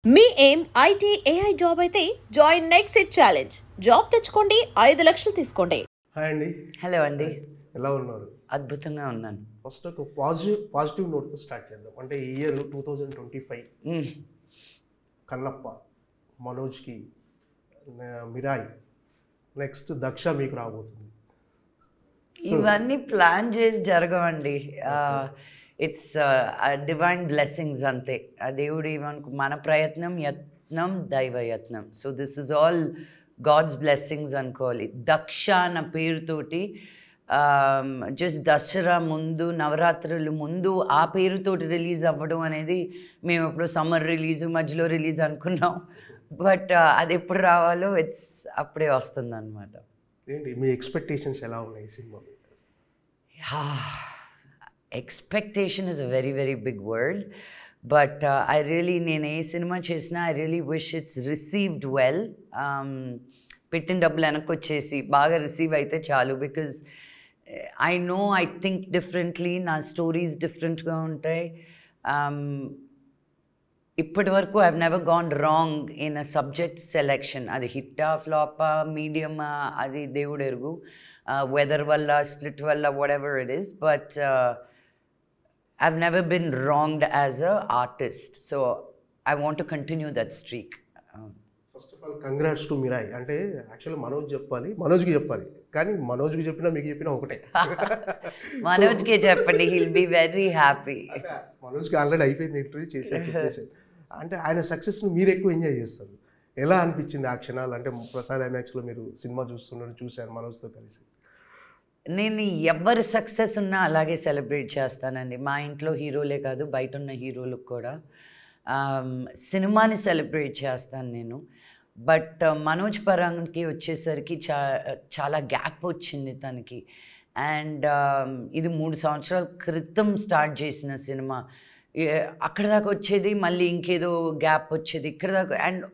మీ ఏం IT AI job అయితే join next it challenge. Job తెచ్చుకోండి, 5 లక్షలు తీసుకోండి. హాయ్ అండి. హలో అండి. ఎలా ఉన్నారు? అద్భుతంగా ఉన్నాను. ఫస్ట్ ఒక పాజిటివ్ నోట్తో స్టార్ట్ చేద్దాం. అంటే ఈ ఇయర్ 2025 కన్నప్ప, మనోజ్కి మిరాయ్, నెక్స్ట్ దక్ష మీకు రాబోతుంది. ఇవన్నీ ప్లాన్ చేసి జరగవండి. ఇట్స్ డివైన్ బ్లెస్సింగ్స్ అంతే. ఆ దేవుడు ఏమనుకు మన ప్రయత్నం యత్నం దైవయత్నం. So this is all God's blessings అనుకోవాలి. దక్ష అన్న పేరుతోటి జస్ట్ దసరా ముందు, నవరాత్రులు ముందు ఆ పేరుతోటి రిలీజ్ అవ్వడం అనేది మేము ఎప్పుడు సమ్మర్ రిలీజు మధ్యలో రిలీజ్ అనుకున్నాం. బట్ అది ఎప్పుడు రావాలో అప్పుడే వస్తుంది అనమాట. ఏంటి మీ ఎక్స్పెక్టేషన్స్ ఎలా ఉన్నాయి cinema? Expectation is a very, very big word. But నేను ఏ సినిమా చేసినా I really wish it's received well. పెట్టిన డబ్బులు వెనక్కి వచ్చేసి బాగా రిసీవ్ అయితే చాలు. బికాజ్ I think differently, నా స్టోరీస్ డిఫరెంట్గా ఉంటాయి. ఇప్పటి వరకు I've never gone wrong in a subject selection. అది హిట్టా ఫ్లాపా మీడియమా అది దేవుడు ఎరుగు, వెదర్ వల్ల స్ప్లిట్ వల్ల whatever it is. But I've never been wronged as an artist. So I want to continue that streak. First of all congrats to Mirai. అంటే actually మనోజ్కి చెప్పాలి కానీ మనోజ్కి చెప్పినా మీకు చెప్పినా ఒకటే. మనోజ్కి చెప్పండి, he'll be very happy. మనోజ్కి ఆల్రెడీ అయిపోయింది, ఇంటర్వ్యూ చెప్పేసి. అంటే ఆయన సక్సెస్ని మీరు ఎక్కువ ఎంజాయ్ చేస్తారు. ఎలా అనిపించింది ఆ క్షణాలు? అంటే ప్రసాద్ ఐమాక్స్లో మీరు సినిమా చూశాను మనోజ్తో కలిసి. నేను ఎవరి సక్సెస్ ఉన్నా అలాగే సెలబ్రేట్ చేస్తానండి. మా ఇంట్లో హీరోలే కాదు, బయట ఉన్న హీరోలకు కూడా సినిమాని సెలబ్రేట్ చేస్తాను నేను. బట్ మనోజ్ పరంకి వచ్చేసరికి చాలా గ్యాప్ వచ్చింది తనకి. అండ్ ఇది 3 సంవత్సరాల క్రితం స్టార్ట్ చేసిన సినిమా. అక్కడ దాకా వచ్చేది, మళ్ళీ ఇంకేదో గ్యాప్ వచ్చేది ఇక్కడ దాకా. అండ్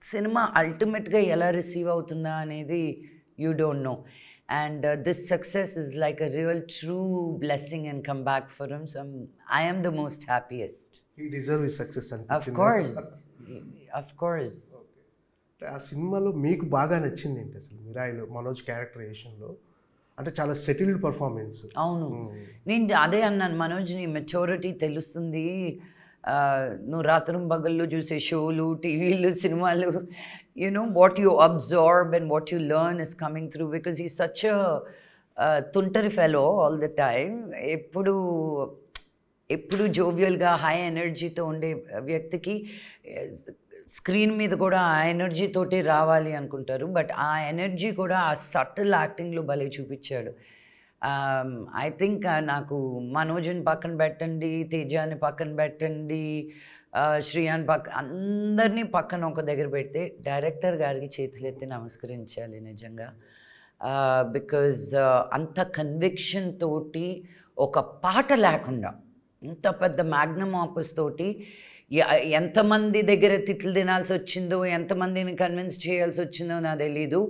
సినిమా అల్టిమేట్గా ఎలా రిసీవ్ అవుతుందా అనేది you don't know. And this success is like a real true blessing and comeback for him. So I am the most happiest. He deserves his success. Of course. Of course. ఆ సినిమాలో మీకు బాగా నచ్చింది ఏంటి అసలు? మిరాయిలో మనోజ్ క్యారెక్టరైజేషన్లో అంటే చాలా సెటిల్డ్ పర్ఫార్మెన్స్. అవును, నేను అదే అన్నాను, మనోజ్ని మెచ్యూరిటీ తెలుస్తుంది. నువ్వు రాత్రం పగళ్ళు చూసే షోలు, టీవీలు, సినిమాలు, what you absorb and what you learn is coming through, because he's such a తుంటరి fellow all the time. ఎప్పుడు జోవియల్గా హై ఎనర్జీతో ఉండే వ్యక్తికి స్క్రీన్ మీద కూడా ఆ ఎనర్జీతోటి రావాలి అనుకుంటారు. బట్ ఆ ఎనర్జీ కూడా ఆ సటిల్ యాక్టింగ్లో భలే చూపించాడు. ఐ థింక్ నాకు మనోజ్ని పక్కన పెట్టండి, తేజాని పక్కన పెట్టండి, శ్రీయాన్ అందరినీ పక్కన ఒక దగ్గర పెడితే డైరెక్టర్ గారికి చేతులెత్తి నమస్కరించాలి నిజంగా. బికాజ్ అంత కన్విక్షన్ తోటి ఒక పాట లేకుండా ఇంత పెద్ద మ్యాగ్నమ్ ఆపస్ తోటి ఎంతమంది దగ్గర తిట్లు తినాల్సి వచ్చిందో, ఎంతమందిని కన్విన్స్ చేయాల్సి వచ్చిందో నాకు తెలీదు.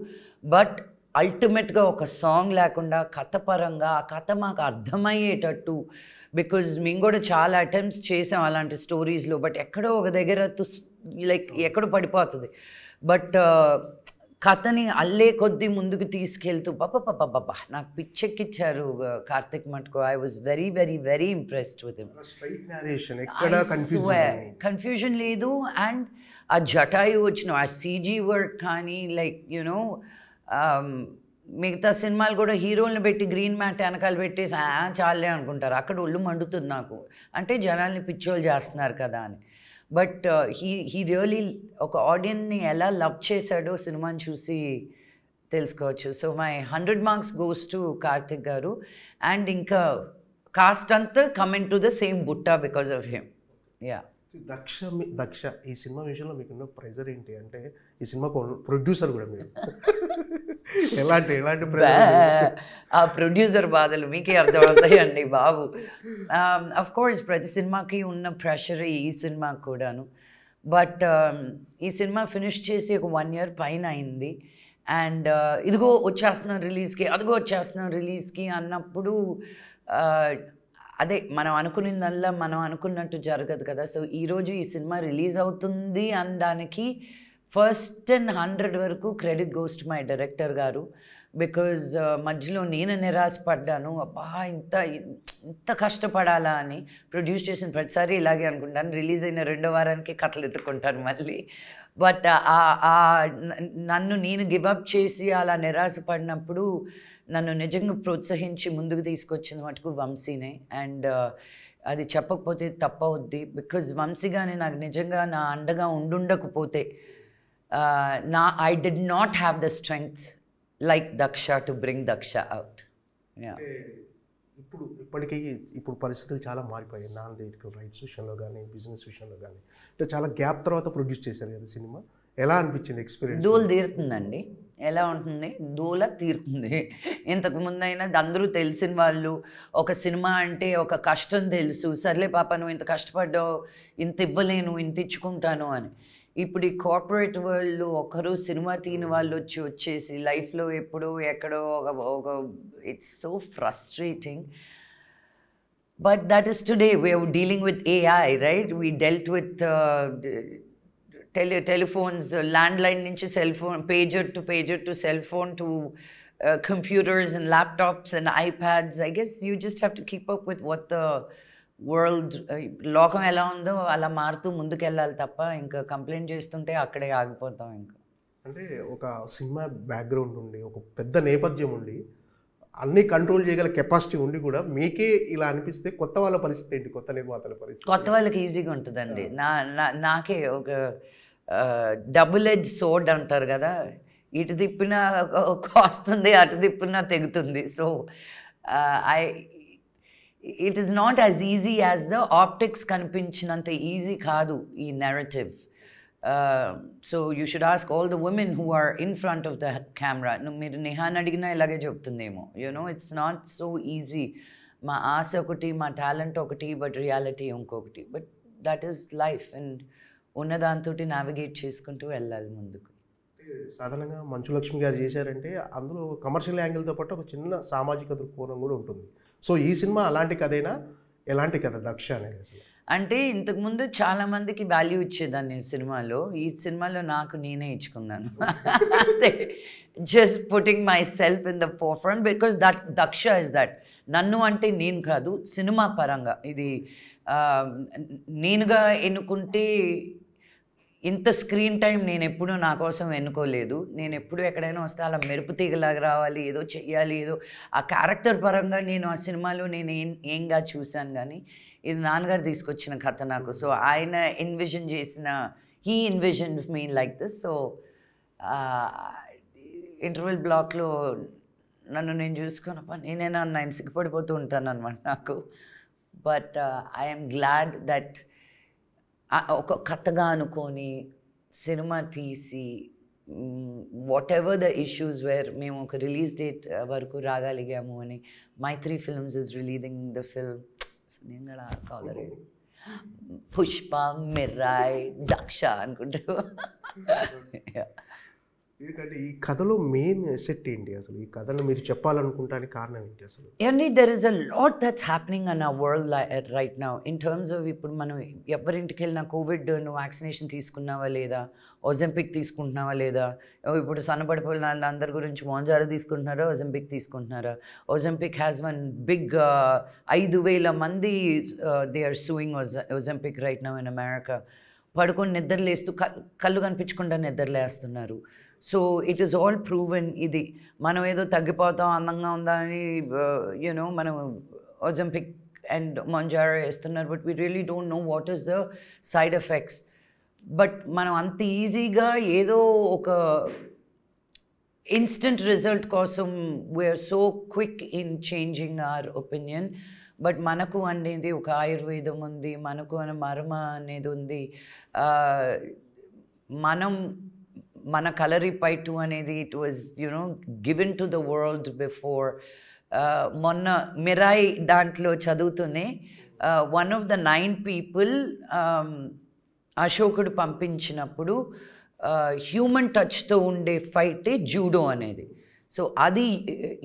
బట్ అల్టిమేట్గా ఒక సాంగ్ లేకుండా కథ పరంగా ఆ కథ మాకు అర్థమయ్యేటట్టు, బికాజ్ మేము కూడా చాలా అటెంప్ట్స్ చేసాం అలాంటి స్టోరీస్లో. బట్ ఎక్కడో ఒక దగ్గర ఎక్కడో పడిపోతుంది. బట్ కథని అల్లే కొద్దీ ముందుకు తీసుకెళ్తూ బాబా నాకు పిచ్చెక్కిచ్చారు కార్తిక్ మటుకు. I was very very very impressed with him. Confusion లేదు. అండ్ ఆ జటాయు వచ్చిన ఆ సీజీ వర్క్ కానీ మిగతా సినిమాలు కూడా హీరోలను పెట్టి గ్రీన్ మ్యాట్ వెనకాల పెట్టేసి చాలే అనుకుంటారు. అక్కడ ఒళ్ళు మండుతుంది నాకు, అంటే జనాల్ని పిచ్చోళ్ళు చేస్తున్నారు కదా అని. బట్ హీ రియలీ ఒక ఆడియన్ని ఎలా లవ్ చేశాడో సినిమాని చూసి తెలుసుకోవచ్చు. So my 100 marks goes to Karthik garu. And ఇంకా కాస్ట్ అంతా కమింగ్ టు ద సేమ్ బుట్టా because of him. Yeah. Daksha ఈ సినిమా విషయంలో మీకున్న ప్రెజర్ ఏంటి? అంటే ఈ సినిమాకు ప్రొడ్యూసర్ కూడా మీరు ఎలాంటి ఆ ప్రొడ్యూసర్ బాధలు మీకే అర్థమవుతాయండి బాబు. అఫ్ కోర్స్ ప్రతి సినిమాకి ఉన్న ప్రెషర్ ఈ సినిమాకి కూడాను. బట్ ఈ సినిమా ఫినిష్ చేసి ఒక 1 year పైన అయింది. అండ్ ఇదిగో వచ్చేస్తున్నాం రిలీజ్కి, అదిగో వచ్చేస్తున్నాం రిలీజ్కి అన్నప్పుడు అదే మనం అనుకున్నదల్లా మనం అనుకున్నట్టు జరగదు కదా. సో ఈరోజు ఈ సినిమా రిలీజ్ అవుతుంది అనడానికి ఫస్ట్ అండ్ 100 వరకు credit goes to my director గారు. బికాజ్ మధ్యలో నేను నిరాశపడ్డాను, అబ్బా ఇంత కష్టపడాలా అని. ప్రొడ్యూస్ చేసిన ప్రతిసారి ఇలాగే అనుకుంటాను, రిలీజ్ అయిన 2వ వారానికి కథలు ఎత్తుకుంటాను మళ్ళీ. బట్ నన్ను నేను గివప్ చేసి అలా నిరాశపడినప్పుడు నన్ను నిజంగా ప్రోత్సహించి ముందుకు తీసుకొచ్చింది మటుకు వంశీనే. అండ్ అది చెప్పకపోతే తప్పవుద్ది. బికాజ్ వంశీ గానే నాకు నిజంగా నా అండగా ఉండుండకపోతే I did not have the strength like Daksha to bring Daksha out. Yeah. ఇప్పుడు పరిస్థితులు చాలా మారిపోయాయి. నాన్నదేవికి రైట్స్ విషయంలో కానీ, బిజినెస్ విషయంలో కానీ, అంటే చాలా గ్యాప్ తర్వాత ప్రొడ్యూస్ చేశారు కదా సినిమా. ఎలా అనిపించింది ఎక్స్పీరియన్స్? దూల తీరుతుందండి. ఎలా ఉంటుంది? దూల తీరుతుంది. ఇంతకుముందు అయినా అందరూ తెలిసిన వాళ్ళు, ఒక సినిమా అంటే ఒక కష్టం తెలుసు, సర్లే పాప నువ్వు ఇంత కష్టపడ్డావు, ఇంత ఇవ్వలేను, ఇంత ఇచ్చుకుంటాను అని. ఇప్పుడు ఈ కార్పొరేట్ వరల్డ్లో ఒకరు సినిమా తీని వాళ్ళు వచ్చేసి లైఫ్లో ఎప్పుడో ఎక్కడో ఒక it's so frustrating. But that is today we are dealing with AI, right? We dealt with telephones, landline నుంచి cell phone, pager to cell phone to computers and laptops and iPads. I guess you just have to keep up with what the world, లోకం ఎలా ఉందో అలా మారుతూ ముందుకెళ్ళాలి తప్ప ఇంకా complaint చేస్తుంటే అక్కడే ఆగిపోతాం. ఇంకా అంటే ఒక సినిమా బ్యాక్గ్రౌండ్ ఉండి, ఒక పెద్ద నేపథ్యం ఉండి, అన్నీ కంట్రోల్ చేయగల కెపాసిటీ ఉండి కూడా మీకే ఇలా అనిపిస్తే కొత్త వాళ్ళ పరిస్థితి ఏంటి? కొత్త నిర్మాతల పరిస్థితి? కొత్త వాళ్ళకి ఈజీగా ఉంటుందండి. నాకే ఒక డబుల్ ఎడ్జ్ సోర్డ్ అంటారు కదా, ఇటు తిప్పినా కాస్తుంది, అటు తిప్పినా తెగుతుంది. So it is not as easy as the optics కనిపించినంత ఈజీ కాదు ఈ narrative. So you should ask all the women who are in front of the camera. మీరు నిహాన్ అడిగినా ఇలాగే చెప్తుందేమో. It's not so easy. మా ఆశ ఒకటి, మా టాలెంట్ ఒకటి, బట్ రియాలిటీ ఇంకొకటి. But that is life. And ఉన్నదాంతో నావిగేట్ చేసుకుంటూ వెళ్ళాలి ముందుకు. సాధారణంగా మంచు లక్ష్మి గారు చేశారంటే అందులో కమర్షియల్ యాంగిల్తో పాటు ఒక చిన్న సామాజిక దృక్కోణం కూడా ఉంటుంది. సో ఈ సినిమా అలాంటి కథైనా, ఎలాంటి కథ దక్ష అనేది? అసలు అంటే ఇంతకుముందు చాలామందికి వాల్యూ ఇచ్చేదాన్ని సినిమాలో. ఈ సినిమాలో నాకు నేనే ఇచ్చుకున్నాను. అంతే, just putting my self in the four front. Because that Daksha is that. నన్ను అంటే నేను కాదు, సినిమా పరంగా ఇది నేనుగా ఎన్నుకుంటే ఇంత స్క్రీన్ టైం నేను ఎప్పుడూ నా కోసం ఎన్నుకోలేదు. నేను ఎప్పుడు ఎక్కడైనా వస్తే అలా మెరుపు తీగలాగా రావాలి, ఏదో చెయ్యాలి, ఏదో ఆ క్యారెక్టర్ పరంగా నేను ఆ సినిమాలో నేను ఏంగా చూశాను. కానీ ఇది నాన్నగారు తీసుకొచ్చిన కథ నాకు. సో ఆయన he envision me like this. So interval బ్లాక్లో నన్ను నేను చూసుకున్నప్ప నేనేనా నేను సిగ్గుపడిపోతూ ఉంటాను అనమాట నాకు. బట్ ఐఎమ్ గ్లాడ్ దట్ ఒక కథగా అనుకొని సినిమా తీసి whatever the issues where మేము ఒక రిలీజ్ డేట్ వరకు రాగలిగాము అని. Mythri films is releasing the film. నేను కూడా కాలరే పుష్ప, మిర్రాయ్, దక్ష అనుకుంటారు. ఏంటంటే ఈ కథలో మెయిన్ ఎసెట్ ఏంటి? అసలు ఈ కథను మీరు చెప్పాలనుకుంటానికి కారణం ఏంటి అసలు? అండి, there is a lot that's happening an our world right now in terms of ఇప్పుడు మనం ఎవరింటికి వెళ్ళినా కోవిడ్ నువ్వు వ్యాక్సినేషన్ తీసుకున్నావా లేదా, ఒజంపిక్ తీసుకుంటున్నావా లేదా, ఇప్పుడు సన్నబడిపోయిన వాళ్ళందరి గురించి మోంజారా తీసుకుంటున్నారా, ఒజంపిక్ తీసుకుంటున్నారా. ఒజంపిక్ హ్యాస్ వన్ బిగ్ 5,000 మంది they are suing Ozempic right now in America. పడుకొని నిద్రలేస్తూ కళ్ళు కనిపించకుండా నిద్రలేస్తున్నారు. So it is all proven. ఇది మనం ఏదో తగ్గిపోతాం, అందంగా ఉందా అని మనం ఒజంపిక్ అండ్ మొంజారా వేస్తున్నారు. But we really don't know what is the side effects. But మనం అంత ఈజీగా ఏదో ఒక ఇన్స్టెంట్ రిజల్ట్ కోసం we are so quick in changing our opinion. But మనకు అనేది ఒక ఆయుర్వేదం ఉంది, మనకు మర్మ అనేది ఉంది. మన కలరిపైటు అనేది it was given to the world before. మొన్న మిరాయ్ దాంట్లో చదువుతూనే వన్ ఆఫ్ ద 9 people అశోకుడు పంపించినప్పుడు హ్యూమన్ టచ్తో ఉండే ఫైటే జూడో అనేది. సో అది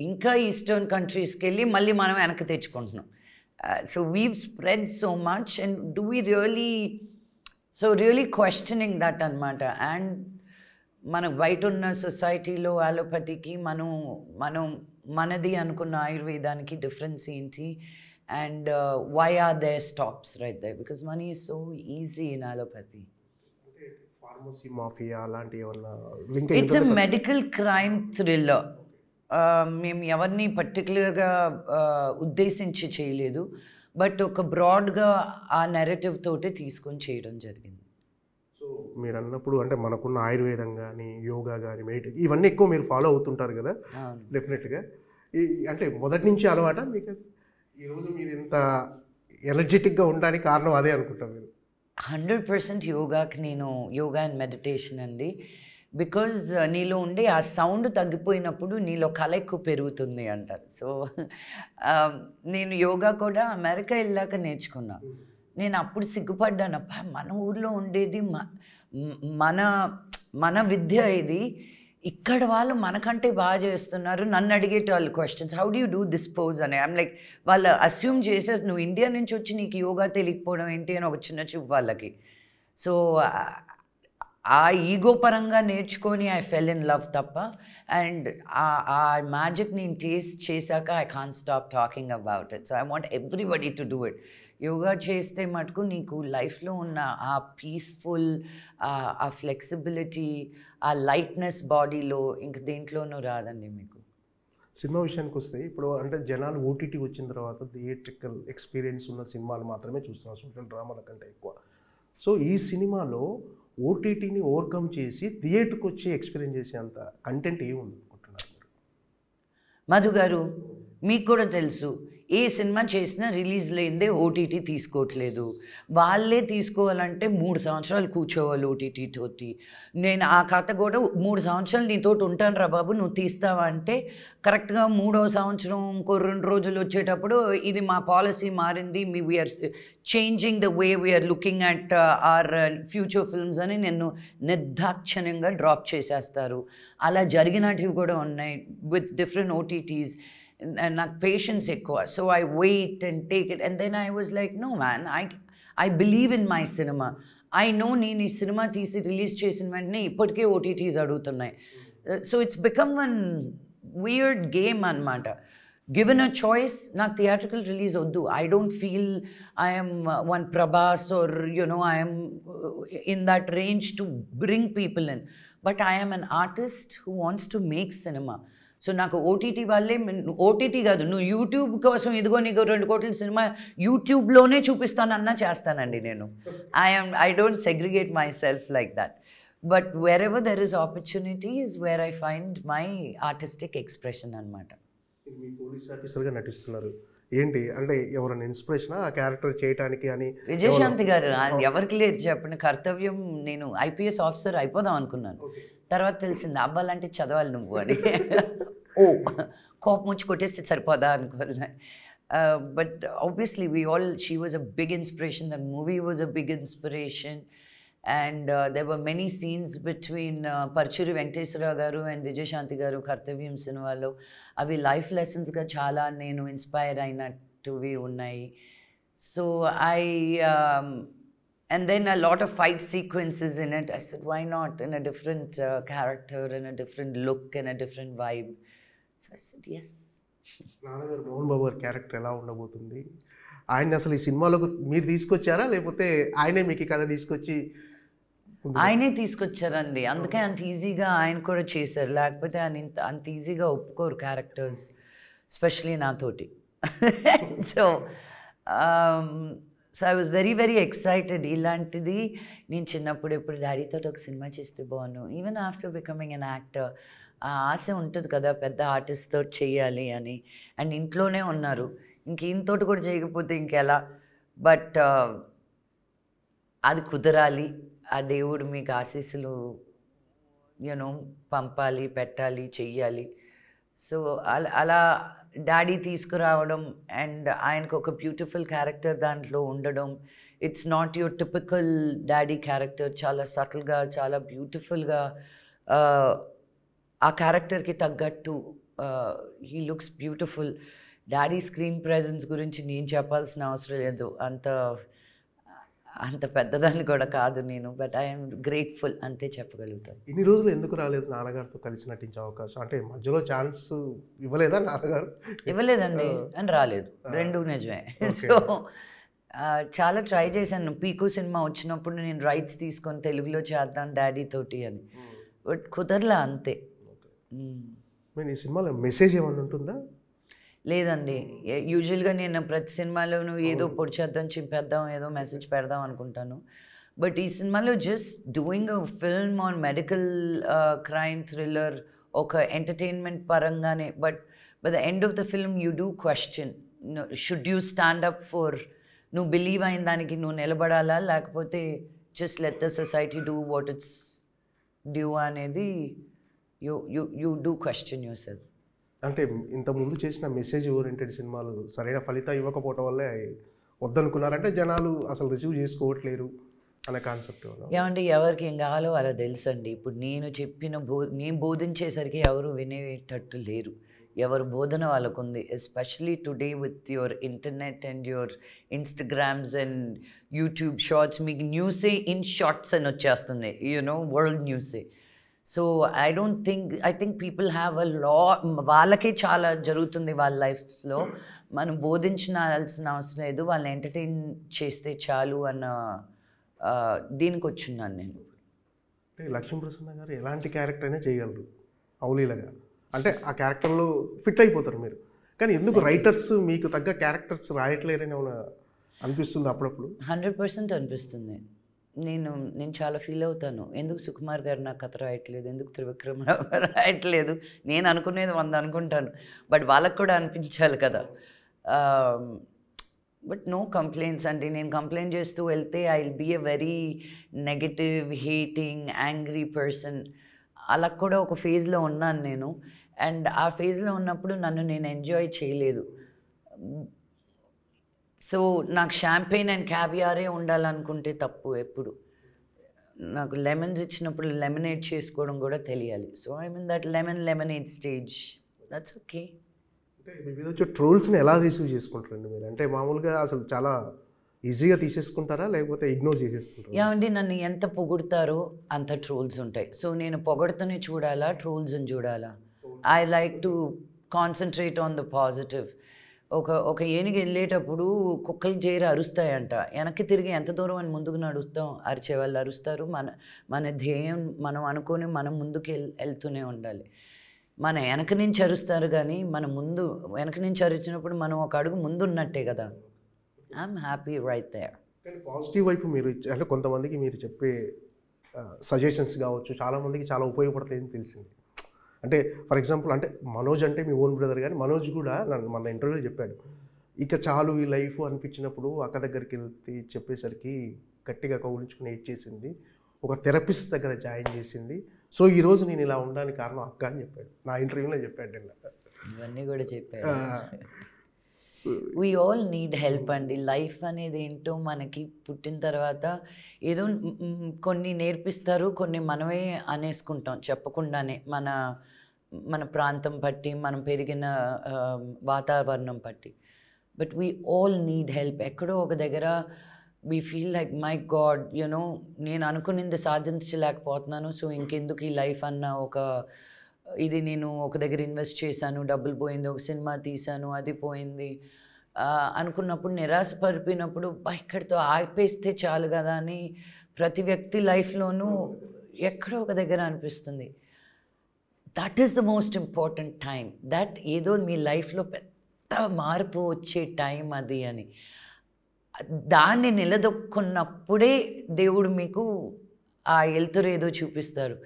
ఇంకా ఈస్టర్న్ కంట్రీస్కి వెళ్ళి మళ్ళీ మనం వెనక్కి తెచ్చుకుంటున్నాం. So we've spread so much, and do we really, so really questioning that anmata. And మనకు బయట ఉన్న సొసైటీలో అలోపతికి మనం మనది అనుకున్న ఆయుర్వేదానికి డిఫరెన్స్ ఏంటి, and why are there stops right there, because money is so easy in allopathy. Pharmacy mafia అలాంటి ఏమన్నా link? It's a medical crime thriller. మేము ఎవరిని పర్టికులర్గా ఉద్దేశించి చేయలేదు, బట్ ఒక బ్రాడ్గా ఆ నెరేటివ్ తోటి తీసుకొని చేయడం జరిగింది. సో మీరు అన్నప్పుడు అంటే మనకున్న ఆయుర్వేదం కానీ, యోగా కానీ, మెడిటేషన్ ఇవన్నీ ఎక్కువ మీరు ఫాలో అవుతుంటారు కదా డెఫినెట్గా. అంటే మొదటి నుంచి అలవాట మీకు? ఈరోజు మీరు ఇంత ఎనర్జెటిక్గా ఉండడానికి కారణం అదే అనుకుంటాం మీరు? 100% యోగాకి నేను యోగా అండ్ మెడిటేషన్ అండి. బికాజ్ నీలో ఉండే ఆ సౌండ్ తగ్గిపోయినప్పుడు నీలో కళ ఎక్కువ పెరుగుతుంది అంటారు. సో నేను యోగా కూడా అమెరికా వెళ్ళాక నేర్చుకున్నా. నేను అప్పుడు సిగ్గుపడ్డాను, అబ్బా మన ఊర్లో ఉండేది మన మన విద్య ఇది, ఇక్కడ వాళ్ళు మనకంటే బాగా చేస్తున్నారు. నన్ను అడిగేటవాళ్ళు questions, how do you do this pose అని. ఐమ్ లైక్, వాళ్ళు అస్యూమ్ చేసేసి నువ్వు ఇండియా నుంచి వచ్చి నీకు యోగా తెలియకపోవడం ఏంటి అని ఒక చిన్న చూపు వాళ్ళకి. సో ఆ ఈగో పరంగా నేర్చుకొని ఐ ఫెల్ ఇన్ లవ్ తప్ప, అండ్ ఆ మ్యాజిక్ నేను టేస్ట్ చేశాక I can't stop talking about it. So I want everybody to do it. Yoga చేస్తే మటుకు నీకు లైఫ్లో ఉన్న ఆ పీస్ఫుల్, ఆ ఫ్లెక్సిబిలిటీ, ఆ లైట్నెస్ బాడీలో ఇంక దేంట్లోనూ రాదండి మీకు. సినిమా విషయానికి వస్తే ఇప్పుడు అంటే జనాలు ఓటీటీ వచ్చిన తర్వాత థియేట్రికల్ ఎక్స్పీరియన్స్ ఉన్న సినిమాలు మాత్రమే చూస్తున్నారు, సోషల్ డ్రామాల కంటే ఎక్కువ. సో ఈ సినిమాలో ఓటీటీని ఓవర్కమ్ చేసి థియేటర్కి వచ్చి ఎక్స్పీరియన్స్ చేసేంత కంటెంట్ ఏముంది అనుకుంటున్నారు మీరు? మధు గారు, మీకు కూడా తెలుసు, ఏ సినిమా చేసినా రిలీజ్ లేనిదే ఓటీటీ తీసుకోవట్లేదు. వాళ్ళే తీసుకోవాలంటే 3 సంవత్సరాలు కూర్చోవాలి ఓటీటీ తోటి. నేను ఆ కథ కూడా 3 సంవత్సరాలు నీతోటి ఉంటాను రా బాబు, నువ్వు తీస్తావా అంటే కరెక్ట్గా 3వ సంవత్సరం ఇంకో 2 రోజులు వచ్చేటప్పుడు ఇది మా పాలసీ మారింది, we're changing the way we're looking at our future films అని నిన్ను నిర్దాక్షిణ్యంగా డ్రాప్ చేసేస్తారు. అలా జరిగినటివి కూడా ఉన్నాయి విత్ డిఫరెంట్ ఓటీటీస్. And నాకు పేషెన్స్ ఎక్కువ. So I wait and take it, and then I was like, no man, I believe in my cinema. I know నేను ఈ సినిమా తీసి రిలీజ్ చేసిన వెంటనే ఇప్పటికే ఓటీటీస్ అడుగుతున్నాయి. So it's become one weird game అనమాట. గివెన్ అ చాయిస్, నాకు థియేట్రికల్ రిలీజ్ వద్దు. I don't feel I'm one Prabhas or you know I'm in that range to bring people in, but I'm an artist who wants to make cinema. So నాకు OTT వాళ్ళే, OTT కాదు, నువ్వు YouTube కోసం ఇదిగో నీకు 2 కోట్ల సినిమా యూట్యూబ్లోనే చూపిస్తానన్నా చేస్తానండి నేను. I don't segregate my self like that. But where ever there is opportunity is where I find my artistic expression అనమాట. మీ పోలీస్ ఆఫీసర్గా నటిస్తున్నారు ఏంటి అంటే ఎవరైనా ఇన్స్పిరేషనా ఆ క్యారెక్టర్ చేయడానికి అని? విజయశాంతి గారు, ఎవరికి లేదు చెప్పండి కర్తవ్యం. నేను ఐపీఎస్ ఆఫీసర్ అయిపోదాం అనుకున్నాను, తర్వాత తెలిసింది అబ్బాలంటే చదవాలి నువ్వు అని. ఓ కోపం వచ్చి కొట్టేస్తే సరిపోదా అనుకోలే. But obviously she was a big inspiration. That movie was a big inspiration. And there were many scenes between Paruchuri Venkateswararao garu and Vijayashanti గారు కర్తవ్యం సినిమాలో. అవి లైఫ్ లెసన్స్గా చాలా నేను ఇన్స్పైర్ అయినట్టువి ఉన్నాయి. So and then a lot of fight sequences in it. I said, why not in a different character, in a different look, in a different vibe. So I said, yes. నాన్నగారు మోహన్ బాబు గారి character ఎలా ఉండబోతుంది? ఆయన అసలు ఈ సినిమాలోకి మీరు తీసుకొచ్చారా లేకపోతే ఆయనే మీకు కథ తీసుకొచ్చి? ఆయనే తీసుకొచ్చారండి, అందుకే అంత ఈజీగా ఆయన కూడా చేశారు. లేకపోతే ఆయన అంత ఈజీగా ఒప్పుకోరు క్యారెక్టర్స్, ఎస్పెషలీ నాతోటి. So I was very very excited. ఇలాంటిది నేను చిన్నప్పుడు ఎప్పుడు డాడీతో ఒక సినిమా చేస్తే బాగున్నాను. Even after becoming an actor ఆ ఆశ ఉంటుంది కదా పెద్ద ఆర్టిస్ట్తో చేయాలి అని. అండ్ ఇంట్లోనే ఉన్నారు, ఇంక ఈయనతోటి కూడా చేయకపోతే ఇంకెలా. బట్ అది కుదరాలి, ఆ దేవుడు మీకు ఆశీస్సులు యూనో పంపాలి, పెట్టాలి, చెయ్యాలి. సో అలా డాడీ తీసుకురావడం అండ్ ఆయనకు ఒక బ్యూటిఫుల్ క్యారెక్టర్ దాంట్లో ఉండడం. It's not your typical daddy character, చాలా సటిల్గా చాలా బ్యూటిఫుల్గా ఆ క్యారెక్టర్కి తగ్గట్టు he looks beautiful. Daddy screen presence గురించి నేను చెప్పాల్సిన అవసరం లేదు, అంత అంత పెద్దదాన్ని కూడా కాదు నేను, బట్ ఐఎమ్ గ్రేట్ఫుల్ అంతే చెప్పగలుగుతాను. ఇన్ని రోజులు ఎందుకు రాలేదు నాన్నగారితో కలిసి నటించే అవకాశం? అంటే మధ్యలో ఛాన్స్ ఇవ్వలేదా నాన్నగారు? ఇవ్వలేదండి అని రాలేదు, రెండు నిజమే. సో చాలా ట్రై చేశాను. పీకు సినిమా వచ్చినప్పుడు నేను రైట్స్ తీసుకొని తెలుగులో చేద్దాం డాడీ తోటి అని, బట్ కుదరలా అంతే. ఈ సినిమాలో మెసేజ్ ఏమైనా ఉంటుందా? లేదండి, యూజువల్గా నేను ప్రతి సినిమాలోనూ ఏదో పొడి చేద్దాం చింపేద్దాం ఏదో మెసేజ్ పెడదాం అనుకుంటాను, బట్ ఈ సినిమాలో just doing a film on medical crime thriller, ఒక ఎంటర్టైన్మెంట్ పరంగానే, but by the end of the film you do question, should you stand up for, నువ్వు బిలీవ్ అయిన దానికి నువ్వు నిలబడాలా, లేకపోతే just let the society do what it's due అనేది you do question yourself. అంటే ఇంతకుముందు చేసిన మెసేజ్ ఓరియంటెడ్ సినిమాలు సరైన ఫలితం ఇవ్వకపోవటం వల్లే వద్దనుకున్నారంటే జనాలు అసలు రిసీవ్ చేసుకోవట్లేరు అనే కాన్సెప్ట్. ఏమంటే ఎవరికి ఏం కావాలో అలా తెలుసండి. ఇప్పుడు నేను చెప్పిన నేను బోధించేసరికి ఎవరు వినేటట్టు లేరు, ఎవరు బోధన వాళ్ళకు ఉంది. Especially today with your internet and your Instagrams and YouTube shorts, మీకు న్యూసే ఇన్ షార్ట్స్ అని వచ్చేస్తుంది, వరల్డ్ న్యూసే. So I think people have a వాళ్ళకే చాలా జరుగుతుంది వాళ్ళ లైఫ్స్లో, మనం బోధించాల్సిన అవసరం లేదు, వాళ్ళని ఎంటర్టైన్ చేస్తే చాలు అన్న దీనికి వచ్చున్నాను నేను. అంటే లక్ష్మీప్రసన్న గారు ఎలాంటి క్యారెక్టర్ అయినా చేయగలరు అవలీలగా, అంటే ఆ క్యారెక్టర్లో ఫిట్ అయిపోతారు మీరు. కానీ ఎందుకు రైటర్స్ మీకు తగ్గ క్యారెక్టర్స్ రాయట్లేరని ఏమైనా అనిపిస్తుంది అప్పుడప్పుడు? 100% అనిపిస్తుంది. నేను చాలా ఫీల్ అవుతాను, ఎందుకు సుకుమార్ గారు నాకు కథ రాయట్లేదు, ఎందుకు త్రివిక్రమ్ రాయట్లేదు. నేను అనుకునేది 100 అనుకుంటాను, బట్ వాళ్ళకు కూడా అనిపించాలి కదా. బట్ నో కంప్లైంట్స్ అండి. నేను కంప్లైంట్ చేస్తూ వెళ్తే I will be a very negative, hating, angry person. అలా కూడా ఒక ఫేజ్లో ఉన్నాను నేను, అండ్ ఆ ఫేజ్లో ఉన్నప్పుడు నన్ను నేను ఎంజాయ్ చేయలేదు. సో నాకు షాంపెయిన్ అండ్ క్యావియారే ఉండాలనుకుంటే తప్పు. ఎప్పుడు నాకు లెమన్స్ ఇచ్చినప్పుడు లెమనేడ్ చేసుకోవడం కూడా తెలియాలి. So I mean that lemonade stage, that's okay. అంటే మీ మీద వచ్చే ట్రోల్స్ని ఎలా రిసీవ్ చేసుకుంటారండి మీరు? అంటే మామూలుగా అసలు చాలా ఈజీగా తీసేసుకుంటారా లేకపోతే ఇగ్నోర్ చేసేస్తుంటారా? ఏమండి, నన్ను ఎంత పొగుడతారో అంత ట్రోల్స్ ఉంటాయి. సో నేను పొగడుతూనే చూడాలా, ట్రోల్స్ని చూడాలా? I like to concentrate on the positive. ఒక ఏనుగు వెళ్ళేటప్పుడు కుక్కలు చేరి అరుస్తాయంట, వెనక్కి తిరిగి ఎంత దూరం అని ముందుకు నడుస్తాం, అరిచే వాళ్ళు అరుస్తారు. మన ధ్యేయం మనం అనుకొని మనం ముందుకు వెళ్తూనే ఉండాలి. మన వెనక నుంచి అరుస్తారు కానీ వెనక నుంచి అరిచినప్పుడు మనం ఒక అడుగు ముందు ఉన్నట్టే కదా. I'm happy right there. కానీ పాజిటివ్ వైపు మీరు అంటే కొంతమందికి మీరు చెప్పే సజెషన్స్ కావచ్చు చాలామందికి చాలా ఉపయోగపడతాయని తెలిసింది. అంటే ఫర్ ఎగ్జాంపుల్ అంటే మనోజ్ అంటే మీ ఓన్ బ్రదర్, కానీ మనోజ్ కూడా మన ఇంటర్వ్యూలో చెప్పాడు, ఇక చాలు ఈ లైఫ్ అనిపించినప్పుడు అక్క దగ్గరికి వెళ్తే చెప్పేసరికి గట్టిగా కౌలించుకుని ఏడ్చేసింది, ఒక థెరపిస్ట్ దగ్గర జాయిన్ చేసింది. సో ఈరోజు నేను ఇలా ఉండడానికి కారణం అక్క అని చెప్పాడు, నా ఇంటర్వ్యూలో చెప్పాడు. ఇవన్నీ కూడా చెప్పాడు. వీ ఆల్ నీడ్ హెల్ప్ అండి. లైఫ్ అనేది ఏంటో మనకి పుట్టిన తర్వాత ఏదో కొన్ని నేర్పిస్తారు, కొన్ని మనమే అనేసుకుంటాం చెప్పకుండానే. మన ప్రాంతం బట్టి, మనం పెరిగిన వాతావరణం బట్టి. But we all need help. ఎక్కడో ఒక దగ్గర we feel like my God నేను అనుకునేది సాధించలేకపోతున్నాను, సో ఇంకెందుకు ఈ లైఫ్ అన్న ఇది నేను ఒక దగ్గర ఇన్వెస్ట్ చేశాను, డబ్బులు పోయింది, ఒక సినిమా తీశాను, అది పోయింది అనుకున్నప్పుడు, నిరాశపడిపోయినప్పుడు ఇక్కడితో ఆపేస్తే చాలు కదా అని ప్రతి వ్యక్తి లైఫ్లోనూ ఎక్కడో ఒక దగ్గర అనిపిస్తుంది. That is the most important time. That ఏదో మీ లైఫ్లో పెద్ద మార్పు వచ్చే టైం అది అని, దాన్ని నిలదొక్కున్నప్పుడే దేవుడు మీకు ఆ వెలుతురు ఏదో చూపిస్తారు.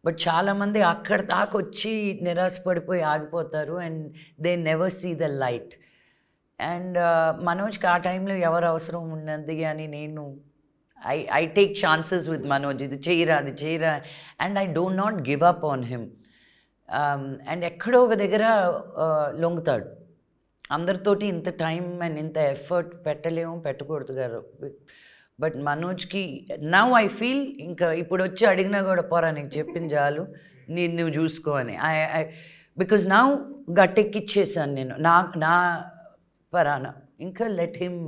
బట్ చాలామంది అక్కడ దాకా వచ్చి నిరాశపడిపోయి ఆగిపోతారు, and they never see the light. And మనోజ్కి ఆ టైంలో ఎవరు అవసరం ఉన్నది అని నేను I take chances with Manoj, ఇది చేయరా అది చేయరా, and I don't not give up on him. And ఎక్కడో ఒక దగ్గర లొంగుతాడు. అందరితోటి ఇంత టైం అండ్ ఇంత ఎఫర్ట్ పెట్టకూడదు గారు. బట్ మనోజ్కి నౌ ఐ ఫీల్ ఇంకా ఇప్పుడు వచ్చి అడిగినా కూడా పోరా నీకు చెప్పిన చాలు, నువ్వు చూసుకో అని. బికాజ్ నౌ గట్టెక్కిచ్చేసాను నేను. నా పరానా, ఇంకా let him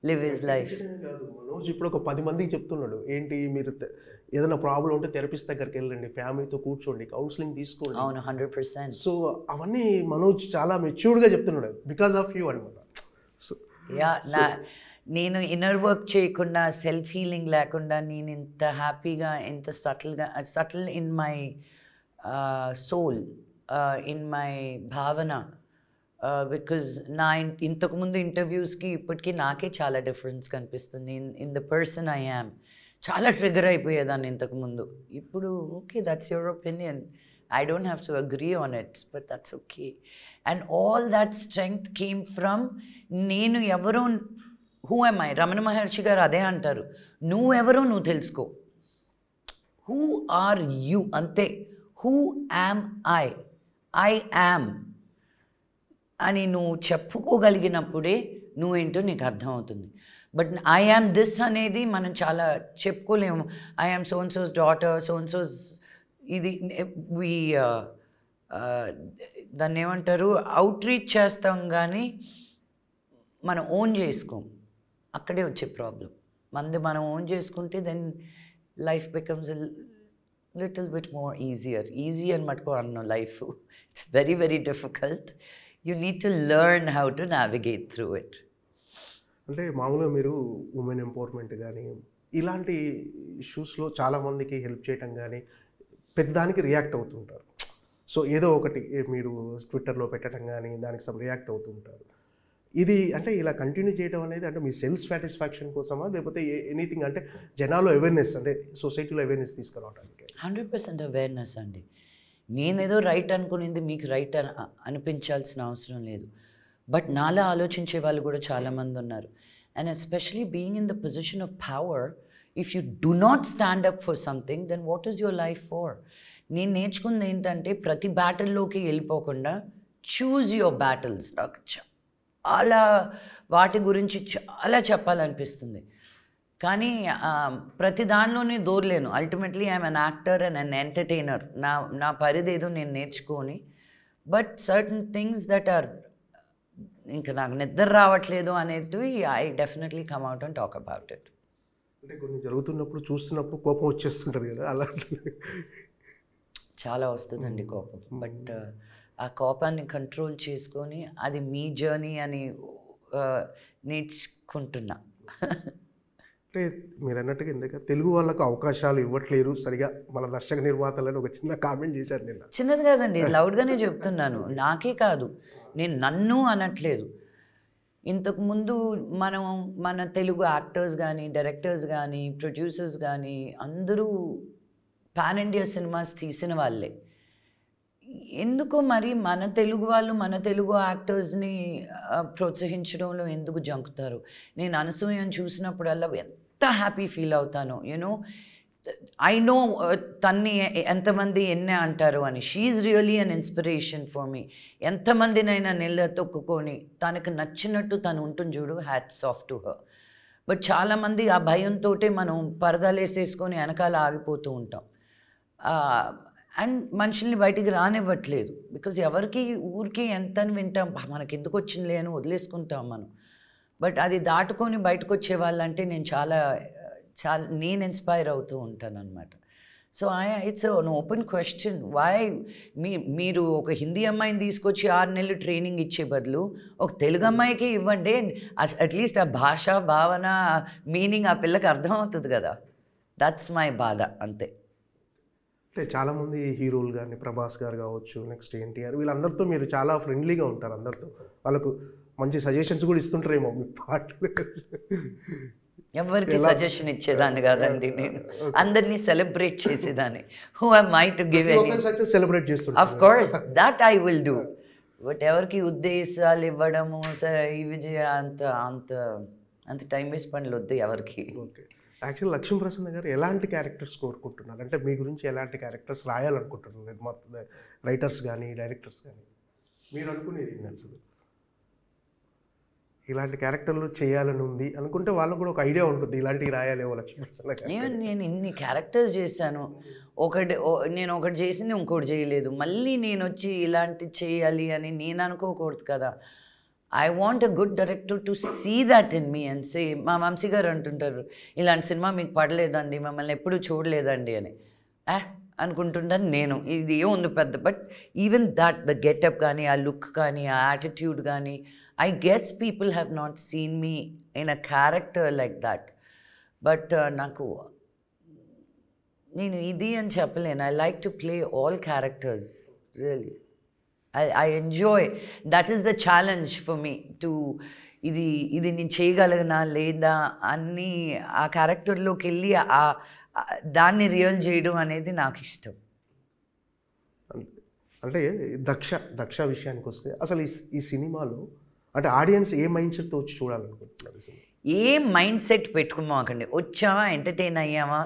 live his life. కాదు మనోజ్ ఇప్పుడు ఒక 10 మందికి చెప్తున్నాడు ఏంటి మీరు ఏదైనా ప్రాబ్లం ఉంటే థెరపిస్ట్ దగ్గరికి వెళ్ళండి, ఫ్యామిలీతో కూర్చోండి, కౌన్సిలింగ్ తీసుకోండి. అవును, 100%. సో అవన్నీ మనోజ్ చాలా మెచ్యూర్డ్గా చెప్తున్నాడు బికాస్ ఆఫ్ యూ అనమాట. సో యా, నేను ఇన్నర్ వర్క్ చేయకుండా, సెల్ఫ్ హీలింగ్ లేకుండా నేను ఇంత హ్యాపీగా, ఇంత settle in my soul, in my భావన. బికాజ్ ఇంతకుముందు ఇంటర్వ్యూస్కి ఇప్పటికీ నాకే చాలా డిఫరెన్స్ కనిపిస్తుంది in the person I am. చాలా ట్రిగర్ అయిపోయేదాన్ని ఇంతకుముందు. ఇప్పుడు okay, that's your opinion, I don't have to agree on it, but that's okay. And all that strength came from నేను ఎవరో, who am I? Ramana Maharshi గారు అదే అంటారు, నువ్వెవరో నువ్వు తెలుసుకో. Who are you? అంతే. Who am I? I am అని నువ్వు చెప్పుకోగలిగినప్పుడే నువ్వేంటో నీకు అర్థమవుతుంది. బట్ ఐ యామ్ దిస్ అనేది మనం చాలా చెప్పుకోలేము. I am so and so's daughter, so and so's ఇది దాన్ని ఏమంటారు, అవుట్ రీచ్ చేస్తాం కానీ మనం ఓన్ చేసుకోం. అక్కడే వచ్చే ప్రాబ్లం. మనం ఓన్ చేసుకుంటే then life becomes little bit more easy అని మటుకు అన్న life it's very very difficult. You need to learn how to navigate through it. అంటే మామూలుగా మీరు ఉమెన్ ఎంపవర్మెంట్ కానీ ఇలాంటి ఇష్యూస్లో చాలామందికి హెల్ప్ చేయటం కానీ పెద్దదానికి రియాక్ట్ అవుతుంటారు. సో ఏదో ఒకటి మీరు ట్విట్టర్లో పెట్టడం కానీ దానికి రియాక్ట్ అవుతుంటారు. ఇది అంటే ఇలా కంటిన్యూ చేయడం అనేది అంటే మీ సెల్ఫ్ సాటిస్ఫాక్షన్ కోసమా, లేకపోతే ఎనీథింగ్ అంటే జనాల్లో అవేర్నెస్, అంటే సొసైటీలో అవేర్నెస్ తీసుకురావడానికి? 100% అవేర్నెస్ అండి. నేనేదో రైట్ అనుకునేది మీకు రైట్ అనిపించాల్సిన అవసరం లేదు. బట్ నాలా ఆలోచించే వాళ్ళు కూడా చాలామంది ఉన్నారు. And especially being in the position of power, if you do not stand up for something then what is your life for? నేను నేర్చుకుంది ఏంటంటే ప్రతి బ్యాటిల్లోకి వెళ్ళిపోకుండా చూజ్ యువర్ బ్యాటిల్స్. నాకు చాలా వాటి గురించి చాలా చెప్పాలనిపిస్తుంది, కానీ ప్రతి దానిలోనే దూరలేను. Ultimately I'm an actor and an entertainer. నా పరిధి ఏదో నేను నేర్చుకొని, but certain things that are ఇంకా నాకు నిద్ర రావట్లేదు అనేటివి I definitely come out and talk about it. అంటే కొన్ని జరుగుతున్నప్పుడు చూస్తున్నప్పుడు కోపం వచ్చేస్తుంటుంది కదా, అలాంటి చాలా వస్తుందండి కోపం. బట్ ఆ కోపాన్ని కంట్రోల్ చేసుకొని అది మీ జర్నీ అని నేర్చుకుంటున్నా. అంటే మీరు అన్నట్టుగా ఎందుకంటే తెలుగు వాళ్ళకు అవకాశాలు ఇవ్వట్లేరు సరిగా, మన దర్శక నిర్మాతలని ఒక చిన్న కామెంట్ చేశారు నిన్న. చిన్నది కాదండి, లౌడ్గానే చెప్తున్నాను. నాకే కాదు, నేను నన్ను అనట్లేదు. ఇంతకుముందు మన తెలుగు యాక్టర్స్ కానీ, డైరెక్టర్స్ కానీ, ప్రొడ్యూసర్స్ కానీ అందరూ పాన్ ఇండియా సినిమాస్ తీసిన వాళ్ళే. ఎందుకో మరి మన తెలుగు వాళ్ళు మన తెలుగు యాక్టర్స్ని ప్రోత్సహించడంలో ఎందుకు జంకుతారు? నేను అనసూయని చూసినప్పుడల్లా ఎంత హ్యాపీ ఫీల్ అవుతాను. యూనో, ఐ నో తన్ని ఎంతమంది ఎన్నే అంటారు అని. She's really an inspiration for me. ఎంతమందినైనా నెల్ల తొక్కుకొని తనకు నచ్చినట్టు తను ఉంటుంది చూడు, hats off to her. But చాలామంది ఆ భయంతో మనం పరదాలు వేసేసుకొని వెనకాల ఆగిపోతూ ఉంటాం అండ్ మనుషుల్ని బయటికి రానివ్వట్లేదు. బికాజ్ ఎవరికి ఊరికి ఎంత అని వింటాం, మనకి ఎందుకు వచ్చిందిలే అని వదిలేసుకుంటాం మనం. బట్ అది దాటుకొని బయటకు వచ్చే వాళ్ళంటే నేను ఇన్స్పైర్ అవుతూ ఉంటాను అనమాట. So it's an open question. మీరు ఒక హిందీ అమ్మాయిని తీసుకొచ్చి 6 నెలలు ట్రైనింగ్ ఇచ్చే బదులు ఒక తెలుగు అమ్మాయికి ఇవ్వండి. అట్లీస్ట్ ఆ భాష, భావన, మీనింగ్ ఆ పిల్లకి అర్థమవుతుంది కదా. దట్స్ మై బాధ, అంతే. అంటే చాలామంది హీరోలు కానీ, ప్రభాస్ గారు కావచ్చు, నెక్స్ట్ ఎన్టీఆర్, వీళ్ళందరితో మీరు చాలా ఫ్రెండ్లీగా ఉంటారు. అందరితో వాళ్ళకు మంచి సజెషన్స్ కూడా ఇస్తుంటారేమో మీ పాటలు. ఎవరికి సజెషన్ ఇచ్చేదాన్ని కాదండి, నేను అందరినీ సెలబ్రేట్ చేసేదాన్ని. Who am I to give any success celebrate చేస్తుంటారు. Of course that I will do. But ఎవరికి ఉద్దేశాలు ఇవ్వడము, ఇవి అంత అంత అంత టైం వేస్ట్ పనులు వద్దు ఎవరికి. ఓకే, యాక్చువల్ లక్ష్మీప్రసన్న గారు ఎలాంటి క్యారెక్టర్స్ కోరుకుంటున్నారు? అంటే మీ గురించి ఎలాంటి క్యారెక్టర్స్ రాయాలనుకుంటున్నారు? మొత్తం రైటర్స్ కానీ, డైరెక్టర్స్ కానీ మీరు అనుకునేది అసలు ఇలాంటి క్యారెక్టర్లు చేయాలని ఉంది అనుకుంటే వాళ్ళకు కూడా ఒక ఐడియా ఉంటుంది, ఇలాంటివి రాయాలేమో లక్ష్మీప్రసన్న గారు. నేను ఇన్ని క్యారెక్టర్స్ చేశాను, నేను ఒకటి చేసింది ఇంకోటి చేయలేదు, మళ్ళీ నేను వచ్చి ఇలాంటి చేయాలి అని నేను అనుకోకూడదు కదా. I want a good director to see that in me and say, మా వంశీ గారు అంటుంటారు ఇలాంటి సినిమా మీకు పడలేదండి, మమ్మల్ని ఎప్పుడూ చూడలేదండి అని. అనుకుంటుంటాను నేను, ఇది ఏముంది పెద్ద. But even that the getup కానీ, ఆ లుక్ కానీ, ఆ యాటిట్యూడ్ కానీ, I guess people have not seen me in a character like that. But నాకు నేను ఇది అని చెప్పలేను. I like to play all characters really. I enjoy. That is the challenge for me to ఇది నేను చేయగలగనా లేదా అని ఆ క్యారెక్టర్లోకి వెళ్ళి దాన్ని రియల్ చేయడం అనేది నాకు ఇష్టం. అంటే దక్ష విషయానికి వస్తే అసలు ఈ సినిమాలో అంటే ఆడియన్స్ ఏ మైండ్ సెట్తో వచ్చి చూడాలనుకుంటున్నారు? ఏ మైండ్ సెట్ పెట్టుకున్నాకండి, వచ్చామా ఎంటర్టైన్ అయ్యామా,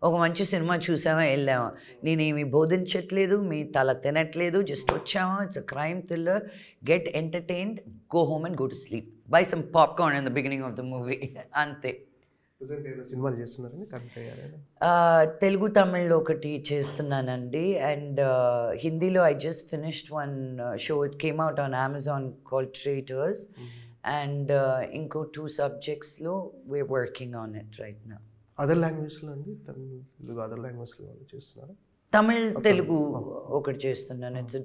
ఒక మంచి సినిమా చూసామా వెళ్ళామా. నేనేమి బోధించట్లేదు, మీ తల తినట్లేదు, జస్ట్ వచ్చామా, it's a crime thriller, get entertained, go home and go to sleep, by some popcorn in the beginning of the movie, అంతే. సినిమాలు చేస్తున్నారని తెలుగు తమిళ్లో ఒకటి చేస్తున్నానండి, అండ్ హిందీలో I just finished one show, it came out on Amazon called traitors. And ఇంకో 2 సబ్జెక్ట్స్లో we're working on it right now. Other లాంగ్వేజ్లో అండి, తెలుగు అదర్ లాంగ్వేజ్లో చేస్తున్నారా? తమిళ్ తెలుగు ఒకటి చేస్తున్నాను, it's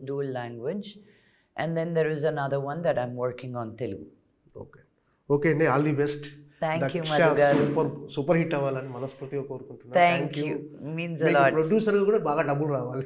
dual language, and then there is another one that I'm working on Telugu. Okay అండి, all the best. Thank you Madhu garu. Super hit అవ్వాలని మనస్ఫూర్తిగా కోరుకుంటున్నాను. Thank you, means a lot. Producer కూడా బాగా డబ్బులు రావాలి.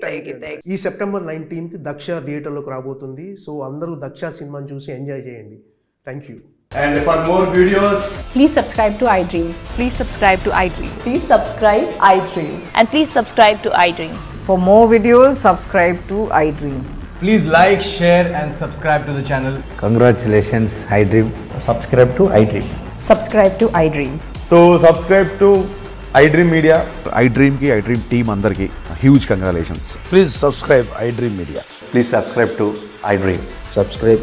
Thank you. ఈ సెప్టెంబర్ 19th దక్ష థియేటర్లోకి రాబోతుంది. సో అందరూ దక్ష సినిమాని చూసి ఎంజాయ్ చేయండి. Thank you. And for more videos, please subscribe to iDream. Please subscribe to iDream. Please subscribe iDream. And please subscribe to iDream. For more videos, subscribe to iDream. please like, share and subscribe to the channel. Congratulations, iDream. Subscribe to iDream. Subscribe to iDream. So subscribe to iDream Media. iDream ki iDream team andarki huge congratulations. Please subscribe iDream Media. Please subscribe to iDream. Subscribe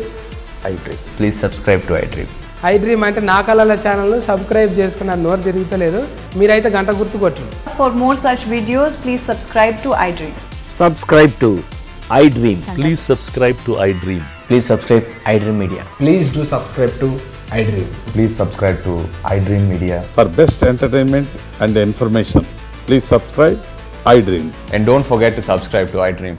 iDream. Please subscribe to iDream. iDream అంటే నా కళల ఛానల్ను subscribe చేసుకున్న నోరు తిరుగుతలేదు, మీరైతే గంట గుర్తు కొట్టండి. For more such videos, please subscribe to iDream. Subscribe to iDream. Please subscribe to iDream. Please subscribe iDream Media. Please do subscribe to iDream. Please subscribe to iDream Media. For best entertainment and information, please subscribe iDream. And don't forget to subscribe to iDream.